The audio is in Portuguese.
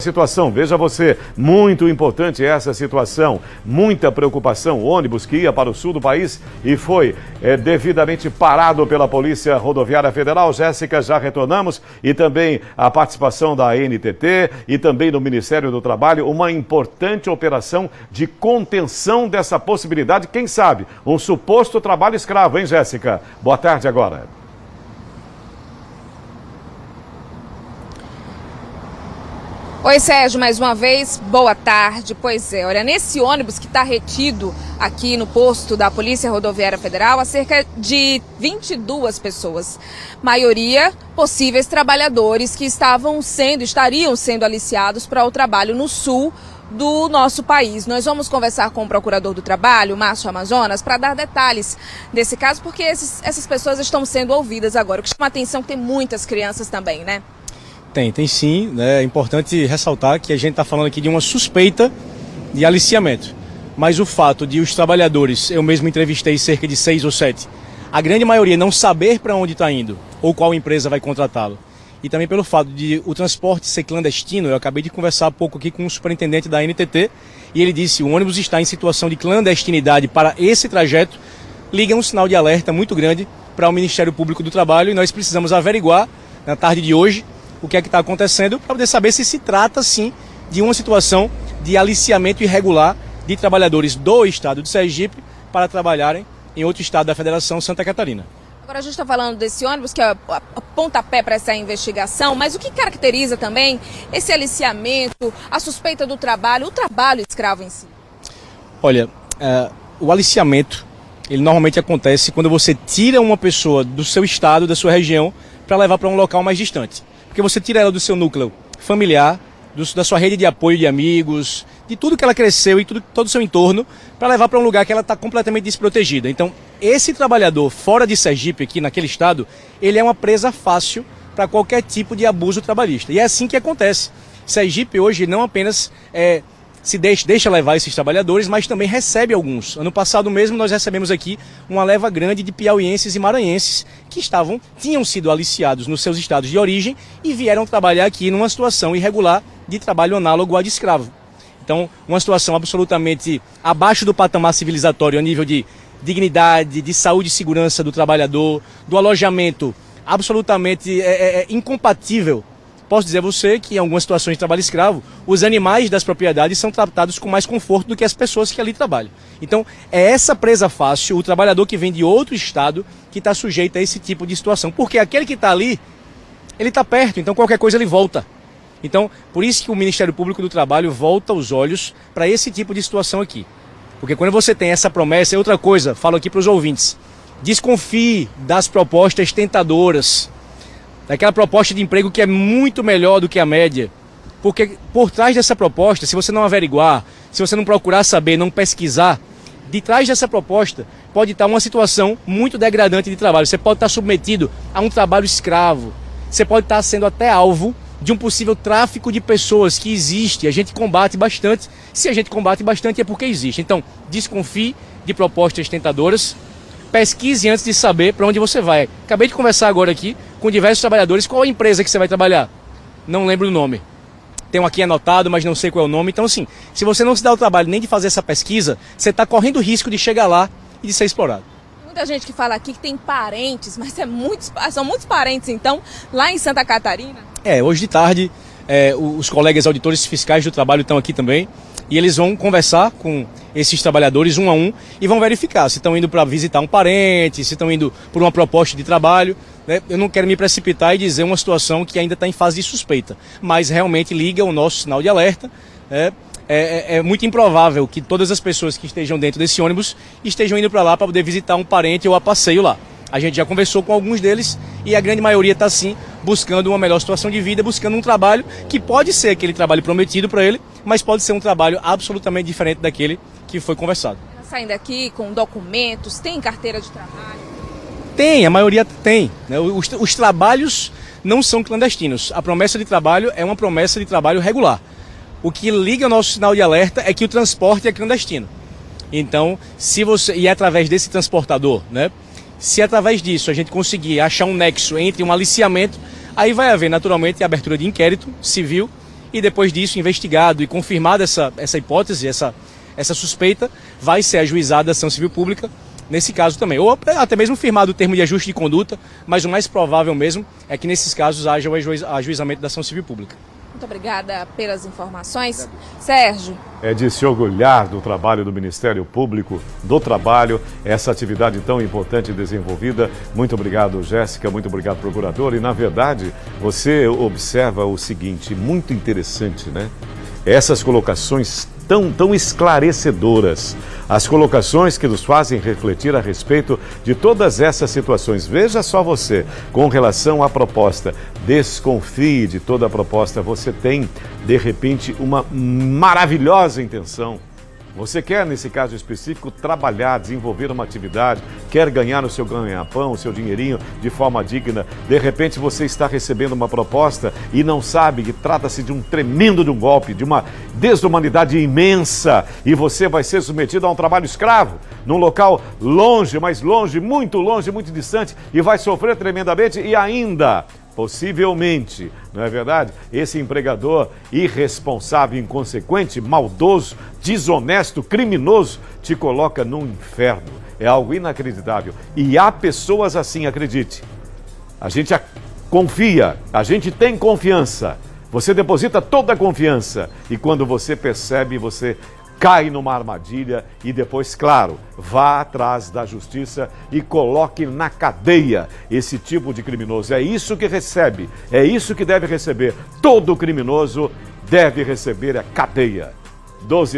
Situação, veja você, muito importante essa situação, muita preocupação, o ônibus que ia para o sul do país e foi devidamente parado pela Polícia Rodoviária Federal. Jéssica, já retornamos, e também a participação da NTT e também do Ministério do Trabalho, uma importante operação de contenção dessa possibilidade, quem sabe, um suposto trabalho escravo, hein, Jéssica? Boa tarde agora. Oi, Sérgio, mais uma vez, boa tarde. Pois é, olha, nesse ônibus que está retido aqui no posto da Polícia Rodoviária Federal, há cerca de 22 pessoas. Maioria possíveis trabalhadores que estariam sendo aliciados para o trabalho no sul do nosso país. Nós vamos conversar com o Procurador do Trabalho, Márcio Amazonas, para dar detalhes desse caso, porque essas pessoas estão sendo ouvidas agora. O que chama a atenção é que tem muitas crianças também, né? Tem sim, né? É importante ressaltar que a gente está falando aqui de uma suspeita de aliciamento. Mas o fato de os trabalhadores, eu mesmo entrevistei cerca de 6 ou 7, a grande maioria não saber para onde está indo ou qual empresa vai contratá-lo. E também pelo fato de o transporte ser clandestino, eu acabei de conversar há pouco aqui com o superintendente da NTT e ele disse que o ônibus está em situação de clandestinidade para esse trajeto, liga um sinal de alerta muito grande para o Ministério Público do Trabalho e nós precisamos averiguar na tarde de hoje o que é que está acontecendo, para poder saber se trata, sim, de uma situação de aliciamento irregular de trabalhadores do estado de Sergipe para trabalharem em outro estado da Federação, Santa Catarina. Agora a gente está falando desse ônibus, que é a pontapé para essa investigação, mas o que caracteriza também esse aliciamento, a suspeita do trabalho, o trabalho escravo em si? Olha, o aliciamento, ele normalmente acontece quando você tira uma pessoa do seu estado, da sua região, para levar para um local mais distante. Porque você tira ela do seu núcleo familiar, da sua rede de apoio de amigos, de tudo que ela cresceu e todo o seu entorno, para levar para um lugar que ela está completamente desprotegida. Então, esse trabalhador fora de Sergipe, aqui naquele estado, ele é uma presa fácil para qualquer tipo de abuso trabalhista. E é assim que acontece. Sergipe hoje não apenas se deixa levar esses trabalhadores, mas também recebe alguns. Ano passado mesmo nós recebemos aqui uma leva grande de piauienses e maranhenses que tinham sido aliciados nos seus estados de origem e vieram trabalhar aqui numa situação irregular de trabalho análogo a de escravo. Então, uma situação absolutamente abaixo do patamar civilizatório a nível de dignidade, de saúde e segurança do trabalhador, do alojamento absolutamente incompatível. Posso dizer a você que em algumas situações de trabalho escravo, os animais das propriedades são tratados com mais conforto do que as pessoas que ali trabalham. Então, é essa presa fácil, o trabalhador que vem de outro estado, que está sujeito a esse tipo de situação. Porque aquele que está ali, ele está perto, então qualquer coisa ele volta. Então, por isso que o Ministério Público do Trabalho volta os olhos para esse tipo de situação aqui. Porque quando você tem essa promessa, é outra coisa, falo aqui para os ouvintes, desconfie das propostas tentadoras, daquela proposta de emprego que é muito melhor do que a média. Porque por trás dessa proposta, se você não averiguar, se você não procurar saber, não pesquisar, de trás dessa proposta pode estar uma situação muito degradante de trabalho. Você pode estar submetido a um trabalho escravo. Você pode estar sendo até alvo de um possível tráfico de pessoas que existe. A gente combate bastante. Se a gente combate bastante é porque existe. Então, desconfie de propostas tentadoras. Pesquise antes de saber para onde você vai. Acabei de conversar agora aqui com diversos trabalhadores. Qual a empresa que você vai trabalhar? Não lembro o nome. Tem um aqui anotado, mas não sei qual é o nome. Então, assim, se você não se dá o trabalho nem de fazer essa pesquisa, você está correndo o risco de chegar lá e de ser explorado. Muita gente que fala aqui que tem parentes, mas são muitos parentes, então, lá em Santa Catarina? Hoje de tarde, os colegas auditores fiscais do trabalho estão aqui também. E eles vão conversar com esses trabalhadores um a um e vão verificar se estão indo para visitar um parente, se estão indo por uma proposta de trabalho. Né? Eu não quero me precipitar e dizer uma situação que ainda está em fase de suspeita, mas realmente liga o nosso sinal de alerta. É muito improvável que todas as pessoas que estejam dentro desse ônibus estejam indo para lá para poder visitar um parente ou a passeio lá. A gente já conversou com alguns deles e a grande maioria está sim buscando uma melhor situação de vida, buscando um trabalho que pode ser aquele trabalho prometido para ele, mas pode ser um trabalho absolutamente diferente daquele que foi conversado. Saindo aqui com documentos, tem carteira de trabalho? Tem, a maioria tem. Né? Os trabalhos não são clandestinos. A promessa de trabalho é uma promessa de trabalho regular. O que liga o nosso sinal de alerta é que o transporte é clandestino. Então, e é através desse transportador, né? Se através disso a gente conseguir achar um nexo entre um aliciamento, aí vai haver naturalmente a abertura de inquérito civil e depois disso, investigado e confirmada essa hipótese, essa suspeita, vai ser ajuizada a ação civil pública nesse caso também. Ou até mesmo firmado o termo de ajuste de conduta, mas o mais provável mesmo é que nesses casos haja o ajuizamento da ação civil pública. Muito obrigada pelas informações. Sérgio. É de se orgulhar do trabalho do Ministério Público, do trabalho, essa atividade tão importante e desenvolvida. Muito obrigado, Jéssica, muito obrigado, procurador. E, na verdade, você observa o seguinte, muito interessante, né? Essas colocações tão esclarecedoras, as colocações que nos fazem refletir a respeito de todas essas situações. Veja só você, com relação à proposta, desconfie de toda a proposta. Você tem, de repente, uma maravilhosa intenção. Você quer, nesse caso específico, trabalhar, desenvolver uma atividade, quer ganhar o seu ganha-pão, o seu dinheirinho de forma digna. De repente você está recebendo uma proposta e não sabe que trata-se de um tremendo de um golpe, de uma desumanidade imensa, e você vai ser submetido a um trabalho escravo, num local longe, mais longe, muito distante, e vai sofrer tremendamente e ainda... possivelmente, não é verdade? Esse empregador irresponsável, inconsequente, maldoso, desonesto, criminoso, te coloca num inferno. É algo inacreditável. E há pessoas assim, acredite. A gente confia, a gente tem confiança. Você deposita toda a confiança. E quando você percebe, você cai numa armadilha e depois, claro, vá atrás da justiça e coloque na cadeia esse tipo de criminoso. É isso que recebe, é isso que deve receber. Todo criminoso deve receber a cadeia. 12